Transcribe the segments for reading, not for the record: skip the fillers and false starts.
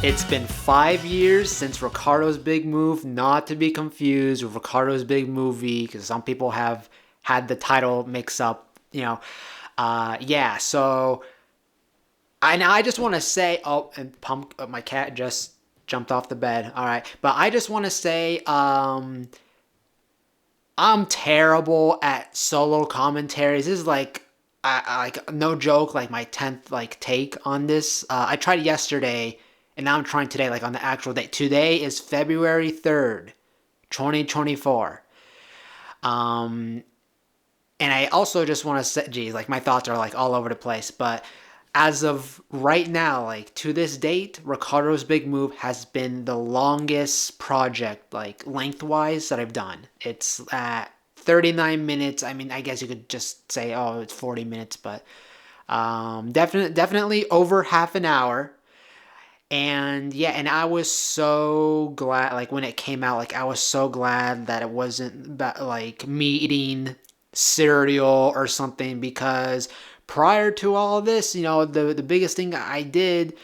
It's been 5 years since Ricardo's Big Move, not to be confused with Ricardo's Big Movie, because some people have had the title mix up, yeah, so I just want to say, oh, and my cat just jumped off the bed. All right, but I just want to say, I'm terrible at solo commentaries. This is like no joke, like my 10th like take on this. I tried yesterday, and now I'm trying today, like on the actual date. Today is February 3rd, 2024. Um, and I also just want to say, geez, like my thoughts are like all over the place, but as of right now, like to this date, Ricardo's Big Move has been the longest project, like lengthwise, that I've done. It's at 39 minutes. I mean, I guess you could just say, oh, it's 40 minutes, but definitely over half an hour. And yeah, and I was so glad, like when it came out, like I was so glad that it wasn't about, like me eating cereal or something, because prior to all of this, the biggest thing I did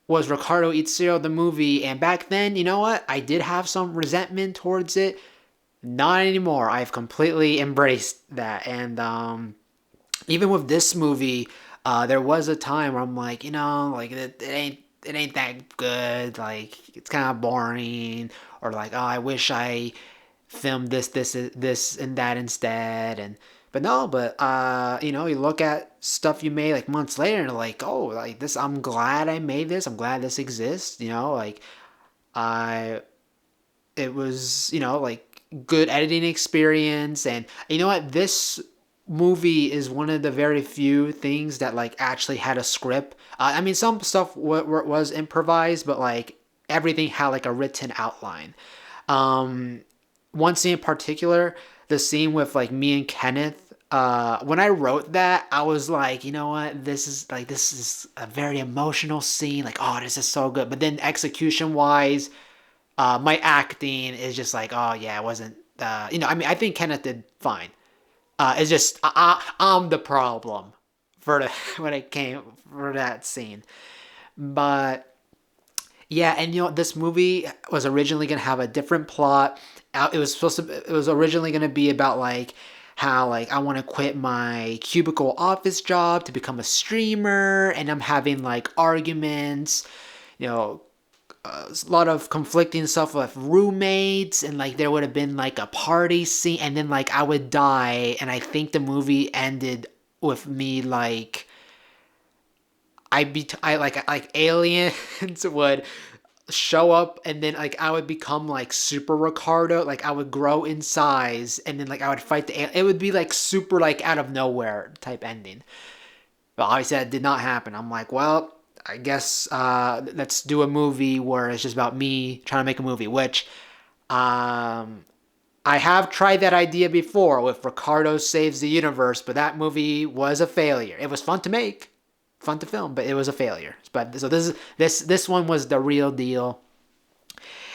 was Ricardo Eats Cereal, the movie. And back then, you know what? I did have some resentment towards it. Not anymore. I've completely embraced that. And even with this movie, there was a time where I'm like, like it ain't that good. Like it's kind of boring, or like, oh, I wish I filmed this and that instead. And but no, but you look at stuff you made like months later, and like, oh, like this, I'm glad I made this. I'm glad this exists. Like I, it was, like good editing experience. And you know what, this movie is one of the very few things that like actually had a script. I mean, some stuff was improvised, but like everything had like a written outline. Um, One scene in particular, the scene with like me and Kenneth. When I wrote that, I was like, you know what, this is a very emotional scene. Like, oh, this is so good. But then execution wise, my acting is just like, oh yeah, it wasn't. I mean, I think Kenneth did fine. It's just I'm the problem for the when it came for that scene. But yeah, and this movie was originally gonna have a different plot. It was originally gonna be about like how like I want to quit my cubicle office job to become a streamer, and I'm having like arguments, you know, a lot of conflicting stuff with roommates, and like there would have been like a party scene, and then like I would die. And I think the movie ended with me like I like aliens would show up, and then like I would become like super Ricardo. Like I would grow in size, and then like I would fight it would be like super like out of nowhere type ending. But obviously that did not happen. I'm like, well, I guess let's do a movie where it's just about me trying to make a movie, which I have tried that idea before with Ricardo Saves the Universe, but that movie was a failure. It was fun to make, fun to film, but it was a failure. But so this one was the real deal.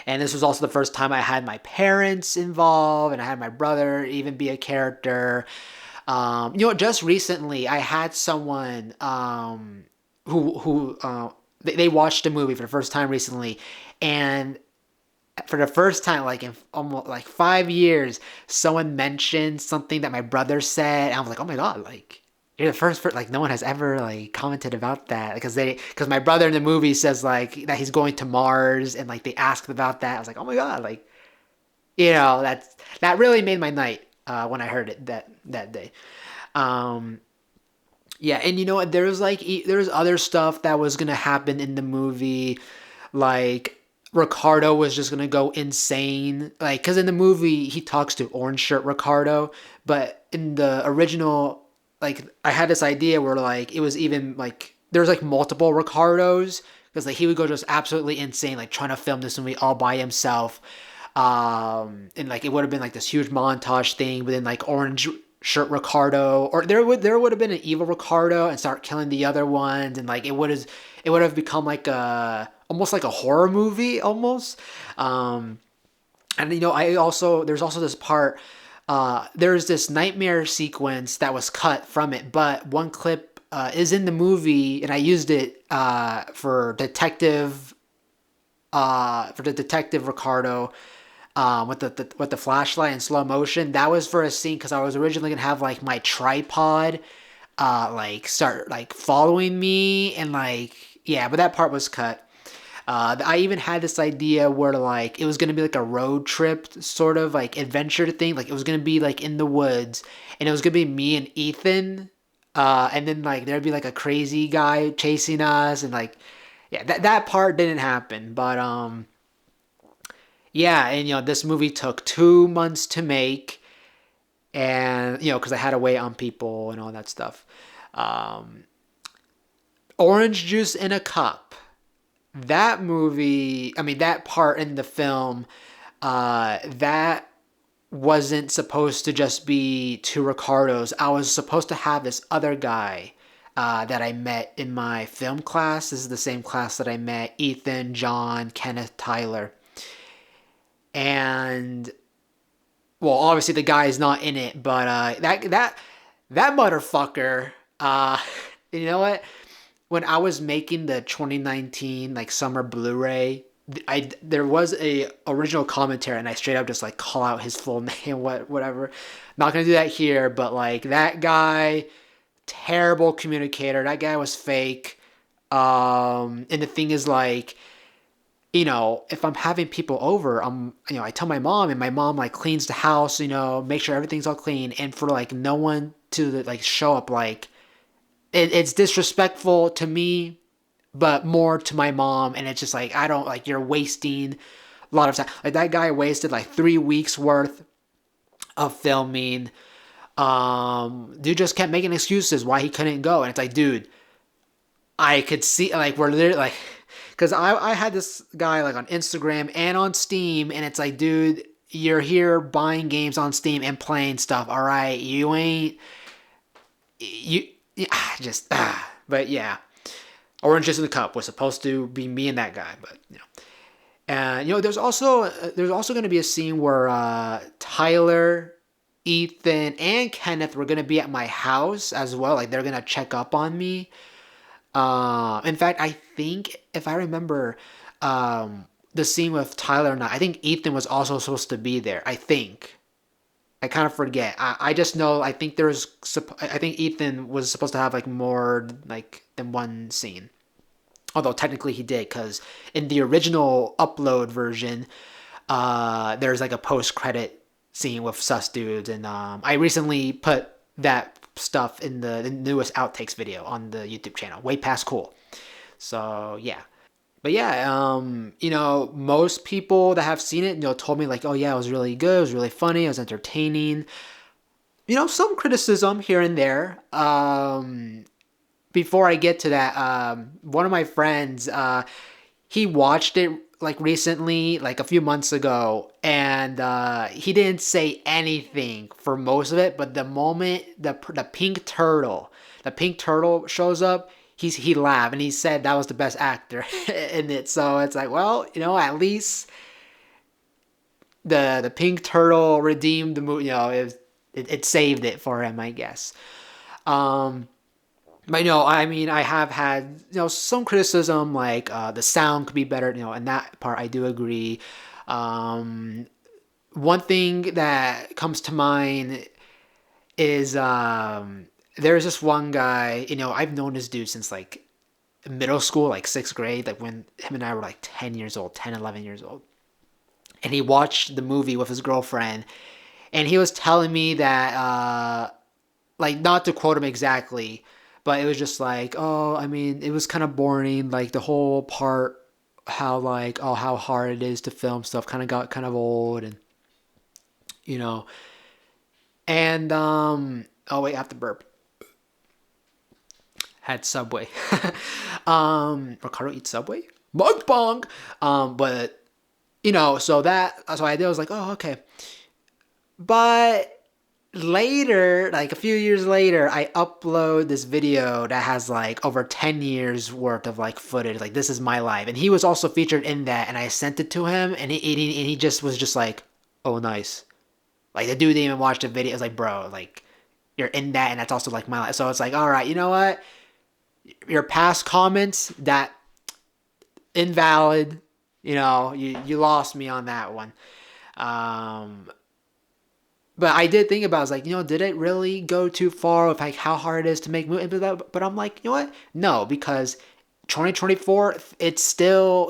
And this was also the first time I had my parents involved, and I had my brother even be a character. Just recently I had someone who they watched a movie for the first time recently, and for the first time like in almost like 5 years, someone mentioned something that my brother said, and I was like, oh my god, like you're the first person, like no one has ever like commented about that, because my brother in the movie says like that he's going to Mars, and like they asked about that. I was like, oh my god, like that really made my night when I heard it that day. Um, yeah, and you know what? There was other stuff that was gonna happen in the movie, like Ricardo was just gonna go insane, like because in the movie he talks to Orange Shirt Ricardo, but in the original, like I had this idea where like it was even like there's like multiple Ricardos, because like he would go just absolutely insane, like trying to film this movie all by himself. And like it would have been like this huge montage thing, but then like Orange Shirt Ricardo, or there would have been an evil Ricardo and start killing the other ones, and like it would have become like a almost like a horror movie almost. And there's also this part. There's this nightmare sequence that was cut from it, but one clip is in the movie, and I used it for detective for the detective Ricardo, with the flashlight in slow motion. That was for a scene because I was originally gonna have like my tripod, like start like following me and like yeah, but that part was cut. I even had this idea where like it was gonna be like a road trip sort of like adventure thing. Like it was gonna be like in the woods, and it was gonna be me and Ethan. And then like there'd be like a crazy guy chasing us, and like yeah, that part didn't happen. But yeah, and this movie took 2 months to make, and because I had to wait on people and all that stuff. Um, Orange juice in a cup. That movie, I mean, that part in the film, that wasn't supposed to just be two Ricardos. I was supposed to have this other guy that I met in my film class. This is the same class that I met Ethan, John, Kenneth, Tyler. And, well, obviously the guy is not in it, but that motherfucker, you know what? When I was making the 2019 like summer Blu-ray, there was a original commentary, and I straight up just like call out his full name, whatever. Not gonna do that here, but like that guy, terrible communicator. That guy was fake. And the thing is like, if I'm having people over, I tell my mom, and my mom like cleans the house, make sure everything's all clean, and for like no one to like show up, like it's disrespectful to me, but more to my mom. And it's just like, I don't like, you're wasting a lot of time. Like that guy wasted like 3 weeks worth of filming. Dude just kept making excuses why he couldn't go. And it's like, dude, I could see like, we're literally like, because I had this guy like on Instagram and on Steam, and it's like, dude, you're here buying games on Steam and playing stuff. All right. You ain't, you, just, but yeah. Orange Juice in the Cup was supposed to be me and that guy, but and there's also going to be a scene where Tyler, Ethan, and Kenneth were going to be at my house as well. Like they're going to check up on me. In fact, I think if I remember, the scene with Tyler and I think Ethan was also supposed to be there. I think. I kind of forget. I just know. I think Ethan was supposed to have like more like than one scene. Although technically he did, because in the original upload version, there's like a post-credit scene with sus dudes, and I recently put that stuff in the newest outtakes video on the YouTube channel. Way past cool. So yeah. But yeah, most people that have seen it, told me like, oh yeah, it was really good, it was really funny, it was entertaining. Some criticism here and there. Before I get to that, one of my friends, he watched it like recently, like a few months ago, and he didn't say anything for most of it. But the moment the pink turtle shows up, he laughed and he said that was the best actor in it. So it's like, well, at least the pink turtle redeemed the movie. It saved it for him, I guess. But I mean, I have had some criticism, like the sound could be better. And that part I do agree. One thing that comes to mind is there's this one guy. I've known this dude since like middle school, like sixth grade, like when him and I were like 10 years old, 10, 11 years old. And he watched the movie with his girlfriend, and he was telling me that, like, not to quote him exactly, but it was just like, oh, I mean, it was kind of boring. Like the whole part, how like, oh, how hard it is to film stuff, kind of got kind of old, and you know, and oh wait, I have to burp. Had Subway. Ricardo eats Subway. Mukbang. But so I was like, oh, okay. But later, like a few years later, I upload this video that has like over 10 years worth of like footage. Like, this is my life. And he was also featured in that. And I sent it to him, and he just was just like, oh, nice. Like, the dude didn't even watch the video. It was like, bro, like, you're in that, and that's also like my life. So it's like, all right, you know what? Your past comments, that invalid. You lost me on that one. Um, but I did think about it, I was like, did it really go too far with like how hard it is to make movies? But I'm like, you know what? No, because 2024, it's still,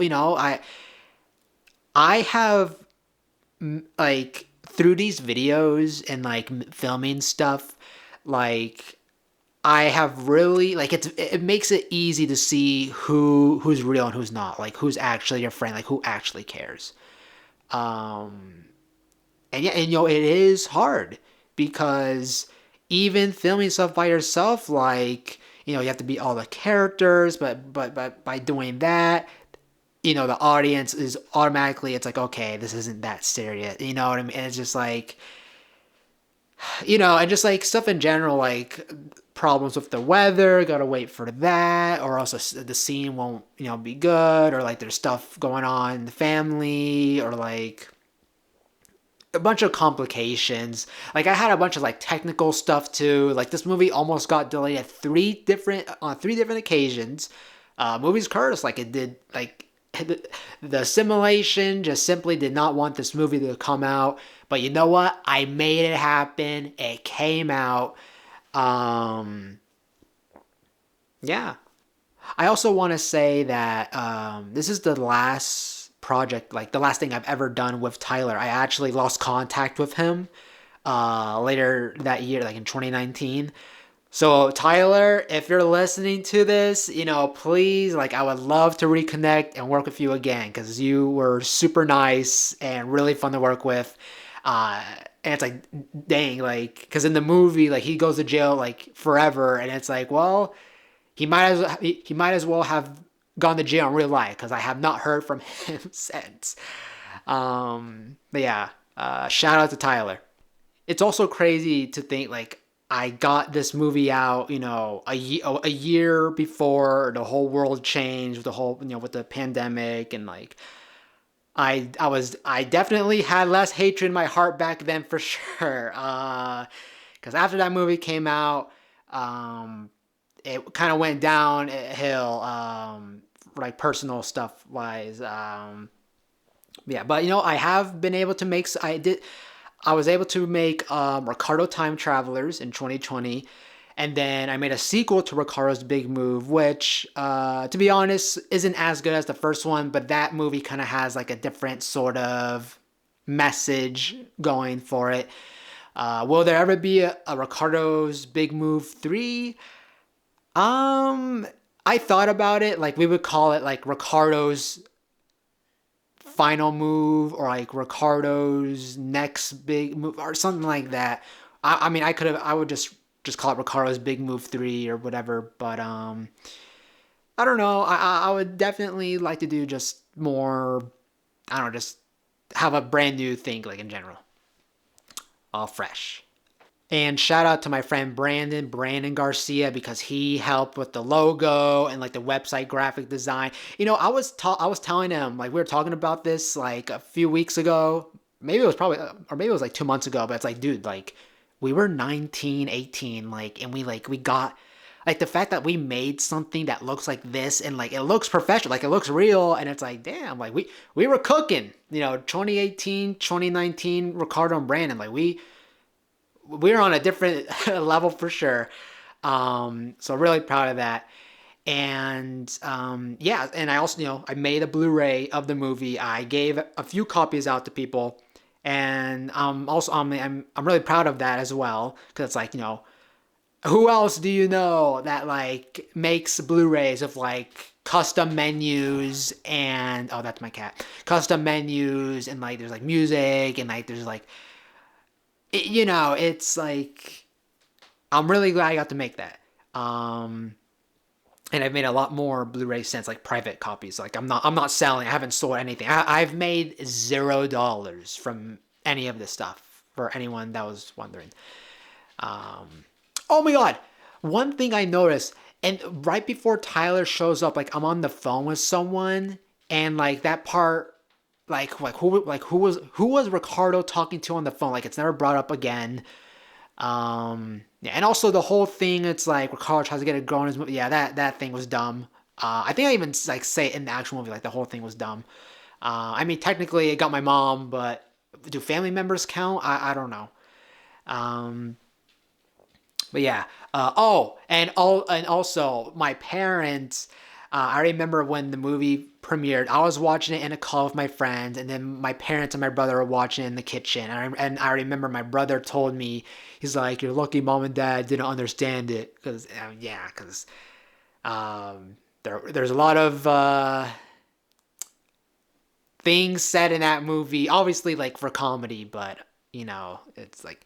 I have like through these videos and like filming stuff, like I have really like it makes it easy to see who's real and who's not, like who's actually your friend, like who actually cares. Um and yeah, and it is hard because even filming stuff by yourself, like you have to be all the characters, but by doing that, the audience is automatically, it's like, okay, this isn't that serious, you know what I mean? And it's just like, and just like stuff in general, like problems with the weather, gotta wait for that, or else the scene won't, be good, or like there's stuff going on in the family, or like a bunch of complications. Like I had a bunch of like technical stuff too. Like this movie almost got delayed at three different occasions. Movie's cursed. Like it did. Like the simulation just simply did not want this movie to come out. But you know what? I made it happen. It came out. Um, yeah. I also want to say that this is the last project, like the last thing I've ever done with Tyler. I actually lost contact with him later that year, like in 2019. So Tyler, if you're listening to this, please, like I would love to reconnect and work with you again because you were super nice and really fun to work with. Uh, and it's like, dang, like, because in the movie, like he goes to jail like forever, and it's like, well, he might as well have gone to jail in real life because I have not heard from him since. But yeah, shout out to Tyler. It's also crazy to think like I got this movie out, a year before the whole world changed, the whole, with the pandemic, and like I definitely had less hatred in my heart back then for sure. Because after that movie came out, um, it kind of went downhill, like personal stuff wise. Yeah, but I have been able to make. I was able to make Ricardo Time Travelers in 2020, and then I made a sequel to Ricardo's Big Move, which, to be honest, isn't as good as the first one, but that movie kind of has like a different sort of message going for it. Will there ever be a Ricardo's Big Move 3? Um, I thought about it. Like we would call it like Ricardo's final move, or like Ricardo's next big move, or something like that. I mean, I would just call it Ricardo's Big Move 3 or whatever. But I don't know. I would definitely like to do just more. I don't know, just have a brand new thing, like in general, all fresh. And shout out to my friend Brandon Garcia, because he helped with the logo and like the website graphic design. I was telling him, like we were talking about this like a few weeks ago. Maybe it was probably, or maybe it was like 2 months ago, but it's like, dude, like we were 19, 18, like, and we got like the fact that we made something that looks like this, and like it looks professional, like it looks real, and it's like, damn, like we were cooking, 2018, 2019, Ricardo and Brandon, like we're on a different level for sure. So really proud of that. And yeah, and I also, I made a Blu-ray of the movie. I gave a few copies out to people, and also I'm really proud of that as well, because it's like, who else do you know that like makes Blu-rays of like custom menus, and oh, that's my cat, custom menus, and like there's like music, and like there's like it's like I'm really glad I got to make that. And I've made a lot more Blu-rays since, like private copies. Like I'm not selling. I haven't sold anything. I've made $0 from any of this stuff, for anyone that was wondering. Oh my god, one thing I noticed, and right before Tyler shows up, like I'm on the phone with someone, and like that part, who was Ricardo talking to on the phone? Like it's never brought up again. Yeah, and also the whole thing, it's like Ricardo tries to get a girl in his movie. Yeah, that thing was dumb. I think I even like say it in the actual movie, like the whole thing was dumb. I mean, technically, it got my mom, but do family members count? I don't know. Um, but yeah. And also my parents. I remember when the movie premiered. I was watching it in a call with my friends, and then my parents and my brother were watching it in the kitchen. And I remember my brother told me, he's like, "You're lucky mom and dad didn't understand it," because yeah, because there's a lot of things said in that movie, obviously like for comedy, but it's like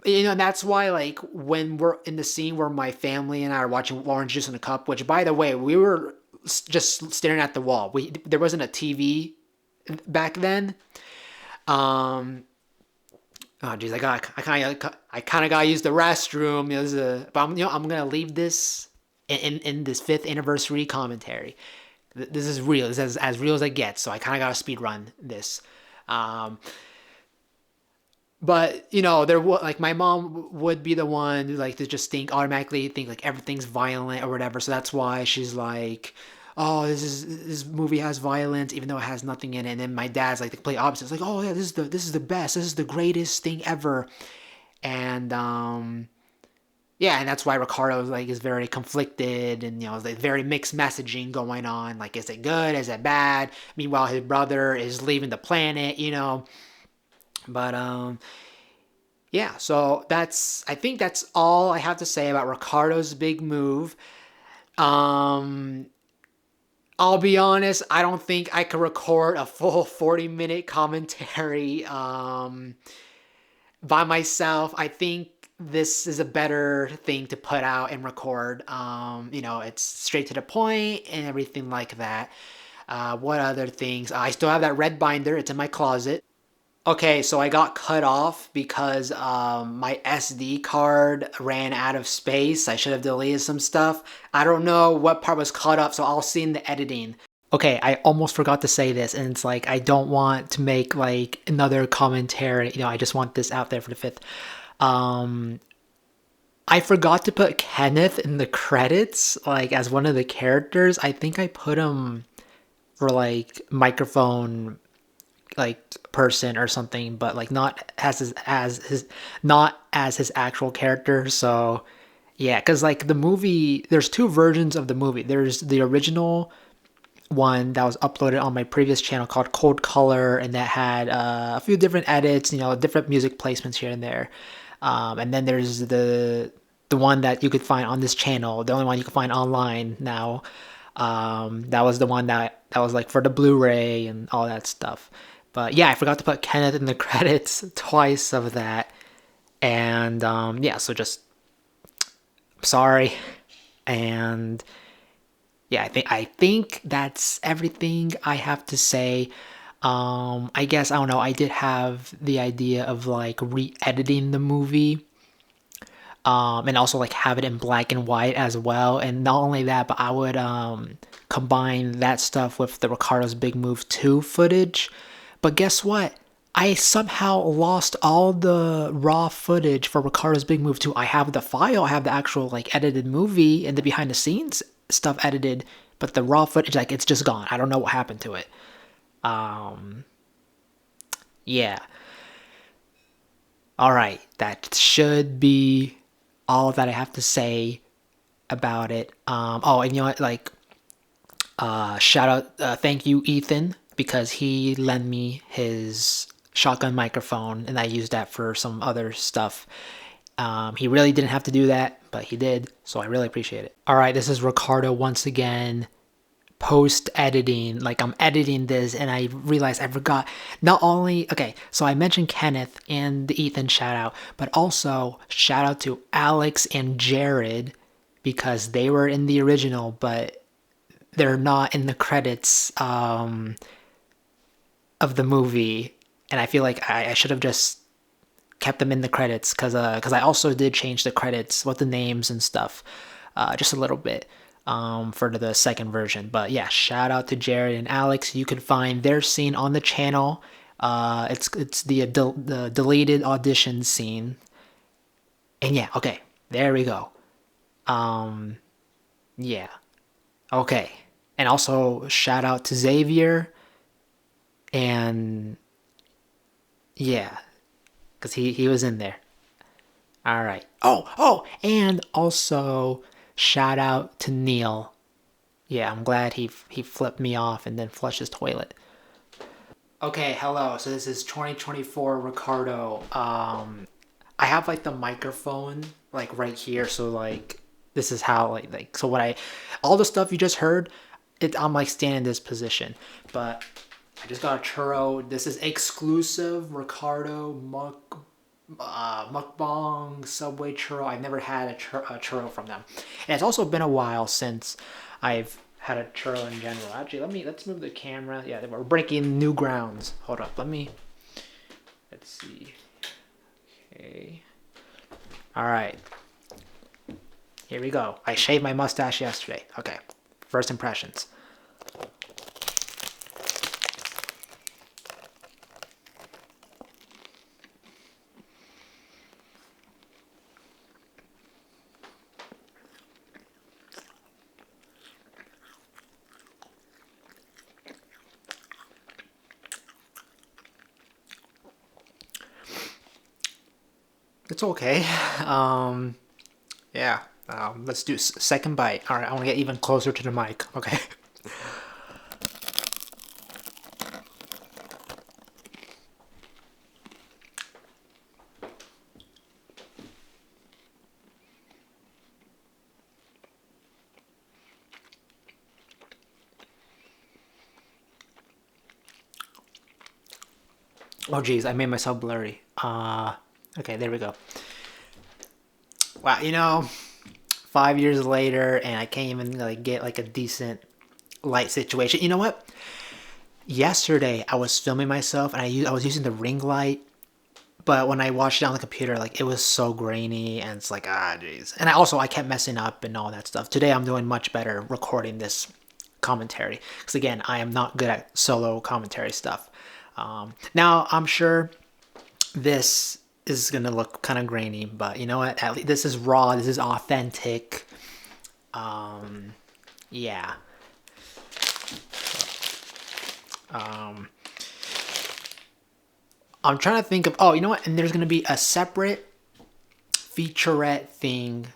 that's why, like, when we're in the scene where my family and I are watching Orange Juice in a Cup, which, by the way, we were just staring at the wall. There wasn't a TV back then. Um, oh geez, I kind of gotta use the restroom. But I'm gonna leave this in this fifth anniversary commentary. This is real. This is as real as it gets. So I kind of gotta speed run this. Um, but there like my mom would be the one who, like, to just automatically think like everything's violent or whatever. So that's why she's like, "Oh, this movie has violence, even though it has nothing in it." And then my dad's like the complete opposite. It's like, "Oh yeah, this is the best. This is the greatest thing ever." And yeah, and that's why Ricardo is very conflicted, and like very mixed messaging going on. Like, is it good? Is it bad? Meanwhile, his brother is leaving the planet. But yeah, so I think that's all I have to say about Ricardo's big move. Um, I'll be honest, I don't think I could record a full 40-minute commentary by myself. I think this is a better thing to put out and record. It's straight to the point and everything like that. What other things? I still have that red binder. It's in my closet. Okay, so I got cut off because my SD card ran out of space. I should have deleted some stuff. I don't know what part was cut up, so I'll see in the editing. Okay, I almost forgot to say this, and it's like I don't want to make like another commentary. I just want this out there for the fifth. Um, I forgot to put Kenneth in the credits, like as one of the characters. I think I put him for like microphone like person or something, but like not as his actual character. So yeah, because like the movie, there's two versions of the movie. There's the original one that was uploaded on my previous channel called Cold Color, and that had a few different edits, different music placements here and there. And then there's the one that you could find on this channel, the only one you can find online now. That was the one that was like for the Blu-ray and all that stuff. But yeah, I forgot to put Kenneth in the credits twice of that. And yeah, so just sorry. And yeah, I think that's everything I have to say. I guess I don't know. I did have the idea of like re-editing the movie, and also like have it in black and white as well. And not only that, but I would combine that stuff with the Ricardo's Big Move 2 footage. But guess what? I somehow lost all the raw footage for Ricardo's Big Move 2. I have the file, I have the actual like edited movie and the behind the scenes stuff edited, but the raw footage, like, it's just gone. I don't know what happened to it. Um yeah. All right, that should be all that I have to say about it. Oh, and you know what? Like, shout out, thank you, Ethan, because he lent me his shotgun microphone, and I used that for some other stuff. He really didn't have to do that, but he did, so I really appreciate it. All right, this is Ricardo once again. Post editing, like I'm editing this, and I realized I forgot. Not only, okay, so I mentioned Kenneth and the Ethan shout out, but also shout out to Alex and Jared, because they were in the original, but they're not in the credits of the movie, and I feel like I should have just kept them in the credits, because I also did change the credits with the names and stuff, just a little bit, for the second version. But yeah, shout out to Jared and Alex. You can find their scene on the channel. It's the deleted audition scene. And yeah, okay, there we go. Yeah, okay. And also shout out to Xavier. And yeah, because he was in there. All right. And also shout out to Neil. Yeah, I'm glad he flipped me off and then flushed his toilet. Okay, hello. So this is 2024 Ricardo. I have like the microphone like right here, so like this is how like so what I all the stuff you just heard, I'm like standing in this position. But I just got a churro. This is exclusive Ricardo mukbang Subway churro. I've never had a churro from them, and it's also been a while since I've had a churro in general. Actually, let's move the camera. Yeah, we're breaking new grounds. Hold up, let's see. Okay, all right, here we go. I shaved my mustache yesterday. Okay, first impressions. It's okay. Yeah. Let's do second bite. All right, I want to get even closer to the mic. Okay. Oh geez, I made myself blurry. Okay, there we go. Wow, 5 years later, and I can't even like get like a decent light situation. You know what? Yesterday I was filming myself, and I was using the ring light, but when I watched it on the computer, like it was so grainy, and it's like jeez. And I kept messing up and all that stuff. Today I'm doing much better recording this commentary because again I am not good at solo commentary stuff. Now I'm sure this is gonna look kind of grainy, but you know what? At least this is raw. This is authentic. Yeah. I'm trying to think of. Oh, you know what? And there's gonna be a separate featurette thing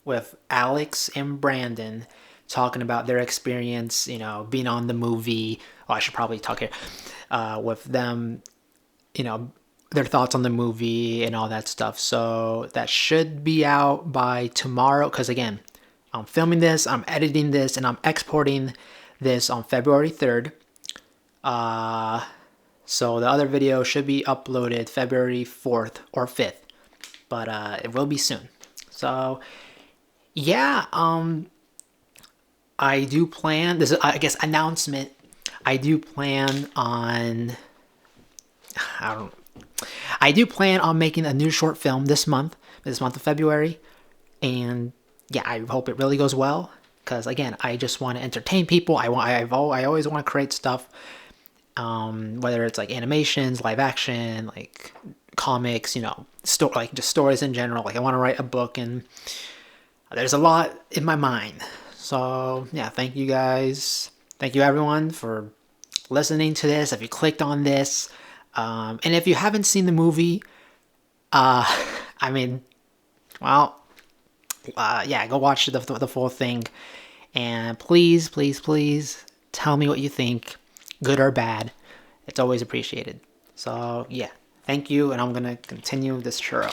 with Alex and Brandon talking about their experience, being on the movie. Oh, I should probably talk here with them, their thoughts on the movie and all that stuff. So that should be out by tomorrow because, again, I'm filming this, I'm editing this, and I'm exporting this on February 3rd. So the other video should be uploaded February 4th or 5th, but it will be soon. So yeah, I do plan, this is, I guess, announcement. I do plan on, I do plan on making a new short film this month of February. And yeah, I hope it really goes well. Because again, I just want to entertain people. I always want to create stuff. Whether it's like animations, live action, like comics, like just stories in general. Like I want to write a book, and there's a lot in my mind. So yeah, thank you guys. Thank you everyone for listening to this. If you clicked on this, and if you haven't seen the movie, I mean, well, yeah, go watch the full thing, and please, please, please tell me what you think, good or bad. It's always appreciated. So yeah, thank you, and I'm gonna continue this churro.